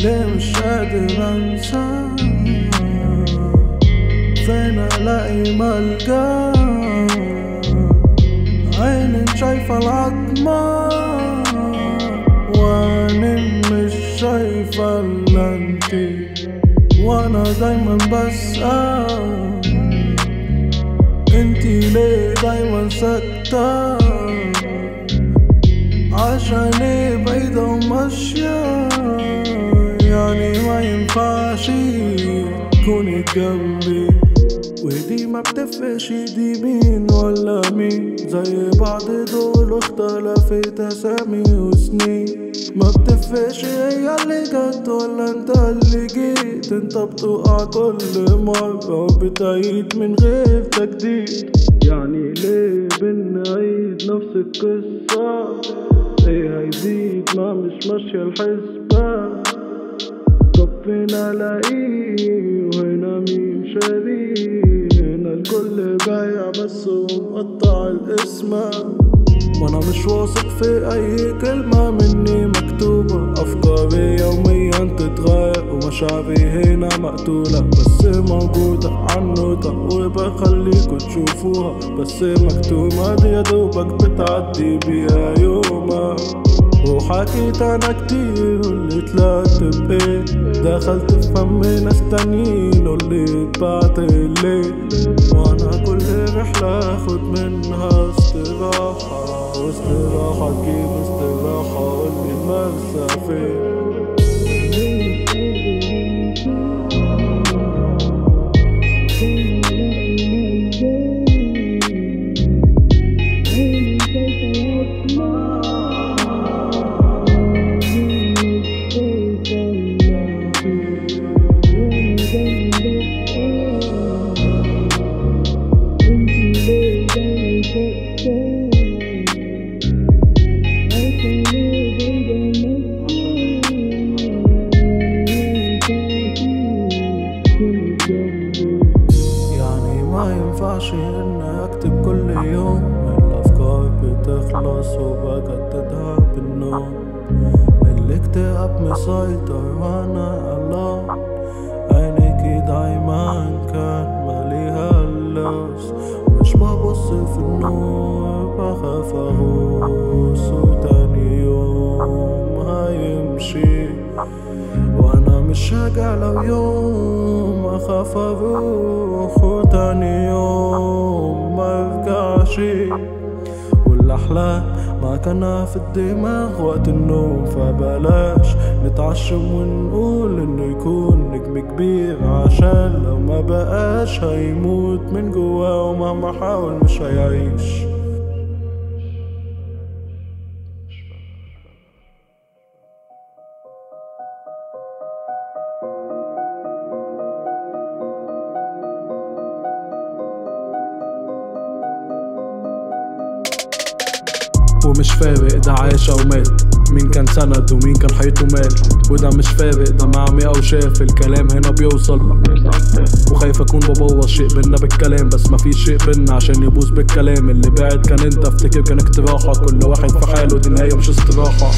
ليه مش قادر انسى؟ فين الاقي ملجأ؟ عيني شايفة العظمة وعيني مش شايفة الا انتي، وانا دايما بسأل انتي ليه دايما ساكتة؟ عشان ايه بعيدة وماشية؟ يعني ما ينفعش تكوني جنبي، ودي ما بتفرقش دي مين ولا مين، زي بعض دول واختلفت اسامي وسنين. ما بتفرقش هي اللي جت ولا انت اللي جيت، انت بتقع كل مرة وبتعيد من غير تجديد. يعني ليه بنعيد نفس القصة؟ ايه هيزيد ما مش ماشية الحسبة؟ طب فين الاقيه وهنا مين شاريه؟ هنا الكل بايع بس ومقطع الاسم، وانا مش واثق في اي كلمة مني مكتوبة. افكاري يوميا تتغير ومشاعري هنا مقتولة، بس موجودة عنوتة وبخليكوا تشوفوها، بس مكتومة دي يادوبك بتعدي بيها يومها. وحكيت انا كتير واللي طلعت بايه، دخلت في فم ناس تانيين واللي اتبعت الليل، وانا كل رحلة اخد منها استراحة، واستراحة تجيب استراحة، قولي المرسى فين؟ يعني ما ينفعش اني اكتب كل يوم، الافكار بتخلص وبجددها بالنوم. الاكتئاب مسيطر وانا قلقان، عينيكي دايما كان ماليها اللوز، مش ببص في النور بخاف اغوص، وتاني يوم هيمشي وانا مش راجع لو يوم اخاف اروح، وتاني يوم مرجعش. والاحلام ما كان في الدماغ وقت النوم، فبلاش نتعشم ونقول انه يكون نجم كبير، عشان لو ما بقاش هيموت من جواه، ومهما حاول مش هيعيش. ومش فارق ده عايش او مات، مين كان سند ومين كان حيطه مال، وده مش فارق ده معمي او شاف، الكلام هنا بيوصل. وخايف اكون ببوظ شيء بينا بالكلام، بس مفيش شيء بينا عشان يبوظ بالكلام. اللي بعد كان انت افتكر كان اقتراحة، كل واحد في حاله دي نهاية مش استراحة.